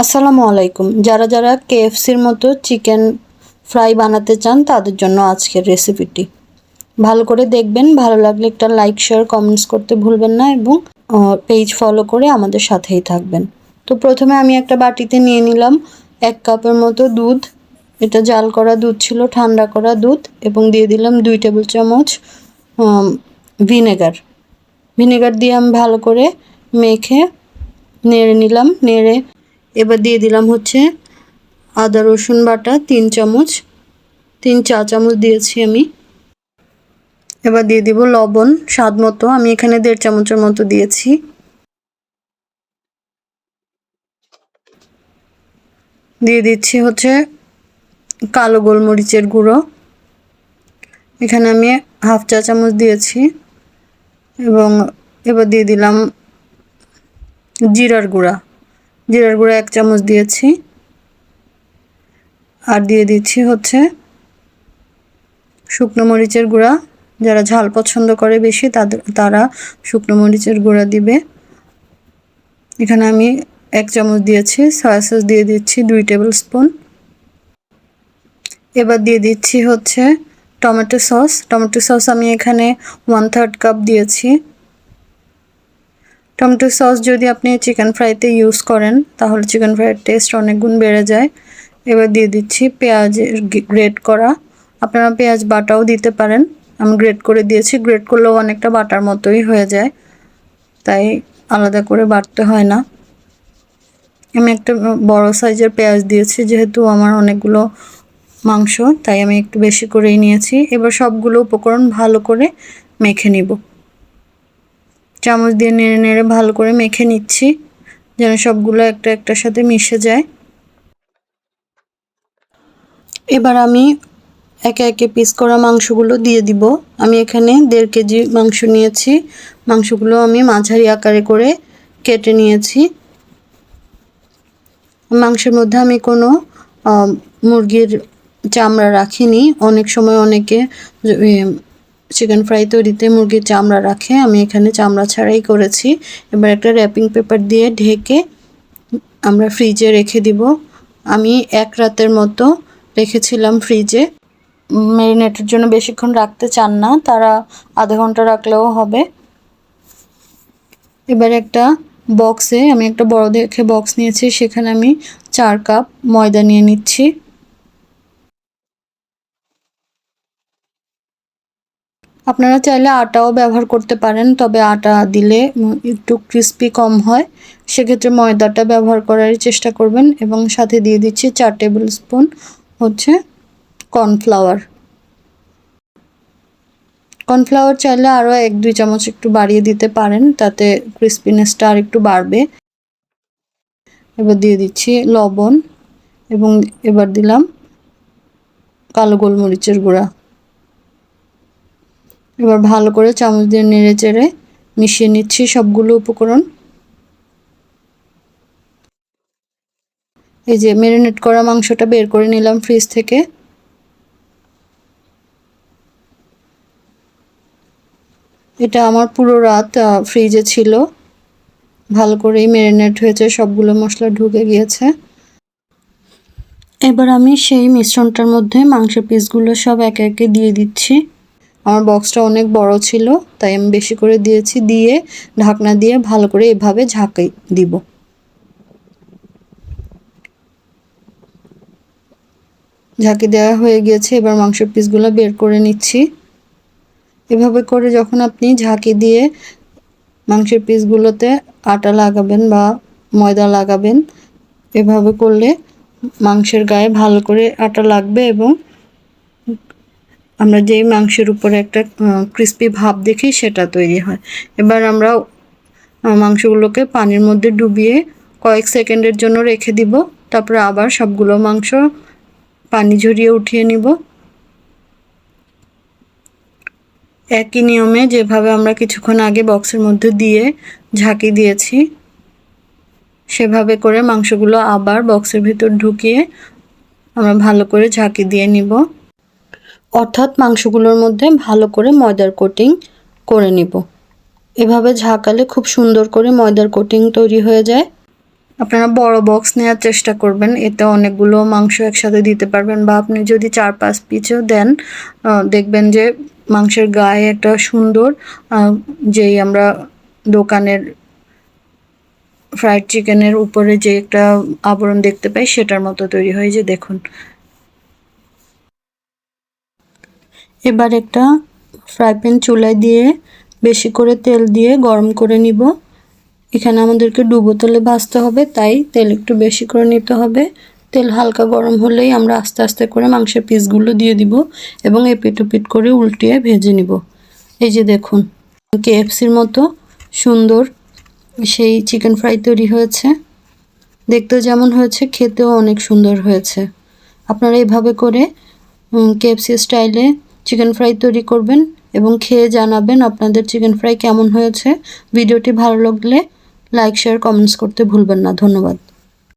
আসসালামু আলাইকুম। যারা যারা কেএফসির মতো চিকেন ফ্রাই বানাতে চান তাদের জন্য আজকের রেসিপিটি। ভালো করে দেখবেন, ভালো লাগলে একটা লাইক শেয়ার কমেন্টস করতে ভুলবেন না এবং পেজ ফলো করে আমাদের সাথেই থাকবেন। তো প্রথমে আমি একটা বাটিতে নিয়ে নিলাম 1 কাপের মতো দুধ। এটা জাল করা দুধ ছিল, ঠান্ডা করা দুধ, এবং দিয়ে দিলাম 2 টেবিল চামচ ভিনেগার। ভিনেগার দিয়ে আমি ভালো করে মেখে নেড়ে নিলাম। এবার দিয়ে দিলাম হচ্ছে আদা রসুন বাটা 3 চামচ, 3 চা চামচ দিয়েছি আমি। এবার দিয়ে দিব লবণ স্বাদ মতো, আমি এখানে 1.5 চামচের মতো দিয়েছি। দিয়ে দিচ্ছি হচ্ছে কালো গোলমরিচের গুঁড়ো, এখানে আমি 1/2 চা চামচ দিয়েছি। এবং এবার দিয়ে দিলাম জিরার গুঁড়া 1 চামচ দিয়েছি। আর দিয়ে দিচ্ছি হচ্ছে শুকনো মরিচের গুঁড়া, যারা ঝাল পছন্দ করে বেশি তারা শুকনো মরিচের গুঁড়া দিবে। এখানে আমি 1 চামচ দিয়েছি। সয়া সস দিয়ে দিচ্ছি 2 টেবিল স্পুন। এবার দিয়ে দিচ্ছি হচ্ছে টমেটো সস আমি এখানে 1/3 কাপ দিয়েছি। টমেটো সস যদি আপনি চিকেন ফ্রাইতে ইউজ করেন তাহলে চিকেন ফ্রাইয়ের টেস্ট অনেক গুণ বেড়ে যায়। এবার দিয়ে দিচ্ছি পেঁয়াজের গ্রেট করা, আপনারা পেঁয়াজ বাটাও দিতে পারেন, আমি গ্রেট করে দিয়েছি। গ্রেট করলেও অনেকটা বাটার মতোই হয়ে যায়, তাই আলাদা করে বাটতে হয় না। আমি একটা বড় সাইজের পেঁয়াজ দিয়েছি, যেহেতু আমার অনেকগুলো মাংস তাই আমি একটু বেশি করেই নিয়েছি। এবার সবগুলো উপকরণ ভালো করে মেখে নিব। চামচ দিয়ে নেড়ে নেড়ে ভালো করে মেখে নিচ্ছি যেন সবগুলো একটার সাথে মিশে যায়। এবার আমি একে একে পিস করা মাংসগুলো দিয়ে দিব। আমি এখানে 1.5 কেজি মাংস নিয়েছি। মাংসগুলো আমি মাঝারি আকারে করে কেটে নিয়েছি। মাংসের মধ্যে আমি কোনো মুরগির চামড়া রাখিনি। অনেক সময় অনেকে চিকেন ফ্রাই তৈরিতে মুরগির চামড়া রাখে, আমি এখানে চামড়া ছাড়াই করেছি। এবার একটা র্যাপিং পেপার দিয়ে ঢেকে আমরা ফ্রিজে রেখে দিব। আমি 1 রাতের মতো রেখেছিলাম ফ্রিজে। ম্যারিনেটের জন্য বেশিক্ষণ রাখতে চান না তারা আধা ঘন্টা রাখলেও হবে। এবার একটা বক্সে আমি একটা বড় দেখে বক্স নিয়েছি, সেখানে আমি 4 কাপ ময়দা নিয়ে নিচ্ছি। আপনারা চাইলে আটাও ব্যবহার করতে পারেন, তবে আটা দিলে একটু ক্রিস্পি কম হয়, সেক্ষেত্রে ময়দাটা ব্যবহার করারই চেষ্টা করবেন। এবং সাথে দিয়ে দিচ্ছি 4 টেবিল স্পুন হচ্ছে কর্নফ্লাওয়ার। কর্নফ্লাওয়ার চাইলে আরও 1-2 চামচ একটু বাড়িয়ে দিতে পারেন, তাতে ক্রিস্পিনেসটা আর একটু বাড়বে। এবার দিয়ে দিচ্ছি লবণ এবং এবার দিলাম কালো গোলমরিচের গুঁড়া। এবার ভালো করে চামচ দিয়ে নেড়ে চেড়ে মিশিয়ে নিচ্ছি সবগুলো উপকরণ। এই যে ম্যারিনেট করা মাংসটা বের করে নিলাম ফ্রিজ থেকে। এটা আমার পুরো রাত ফ্রিজে ছিল, ভালো করেই ম্যারিনেট হয়েছে, সবগুলো মশলা ঢুকে গিয়েছে। এবার আমি সেই মিশ্রণটার মধ্যে মাংসের পিসগুলো সব একে একে দিয়ে দিচ্ছি। আমার বক্সটা অনেক বড় ছিল তাই আমি বেশি করে দিয়েছি। দিয়ে ঢাকনা দিয়ে ভালো করে এভাবে ঝাঁকি দিব। ঝাঁকি দেওয়া হয়ে গিয়েছে, এবার মাংসের পিসগুলো বের করে নিচ্ছি। এভাবে করে যখন আপনি ঝাঁকি দিয়ে মাংসের পিসগুলোতে আটা লাগাবেন বা ময়দা লাগাবেন, এভাবে করলে মাংসের গায়ে ভালো করে আটা লাগবে এবং আমরা যেই মাংসের উপরে একটা ক্রিস্পি ভাব দেখি সেটা তৈরি হয়। এবার আমরা মাংসগুলোকে পানির মধ্যে ডুবিয়ে কয়েক সেকেন্ডের জন্য রেখে দিব, তারপরে আবার সবগুলো মাংস পানি ঝরিয়ে উঠিয়ে নিব। একই নিয়মে যেভাবে আমরা কিছুক্ষণ আগে বক্সের মধ্যে দিয়ে ঝাঁকি দিয়েছি, সেভাবে করে মাংসগুলো আবার বক্সের ভিতর ঢুকিয়ে আমরা ভালো করে ঝাঁকি দিয়ে নিব। অর্থাৎ মাংসগুলোর মধ্যে ভালো করে ময়দার কোটিং করে নিব। এভাবে ঝাঁকালে খুব সুন্দর করে ময়দার কোটিং তৈরি হয়ে যায়। আপনারা বড় বক্স নেওয়ার চেষ্টা করবেন, এতে অনেকগুলো মাংস একসাথে দিতে পারবেন। বা আপনি যদি 4-5 পিসও দেন, দেখবেন যে মাংসের গায়ে একটা সুন্দর যেই আমরা দোকানের ফ্রাইড চিকেনের উপরে যে একটা আবরণ দেখতে পাই সেটার মতো তৈরি হয়। যে দেখুন, এবার একটা ফ্রাই প্যান চুলায় দিয়ে বেশি করে তেল দিয়ে গরম করে নিব। এখানে আমাদেরকে ডুবো তেলে ভাজতে হবে, তাই তেল একটু বেশি করে নিতে হবে। তেল হালকা গরম হলেই আমরা আস্তে আস্তে করে মাংসের পিসগুলো দিয়ে দিব এবং এপিট ওপিট করে উল্টিয়ে ভেজে নিব। এই যে দেখুন, কেএফসির মতো সুন্দর সেই চিকেন ফ্রাই তৈরি হয়েছে। দেখতে যেমন হয়েছে, খেতেও অনেক সুন্দর হয়েছে। আপনারা এভাবে করে কেএফসি স্টাইলে চিকেন ফ্রাই তৈরি করবেন এবং খেয়ে জানাবেন আপনাদের চিকেন ফ্রাই কেমন হয়েছে। ভিডিওটি ভালো লাগলে লাইক, শেয়ার, কমেন্টস করতে ভুলবেন না। ধন্যবাদ।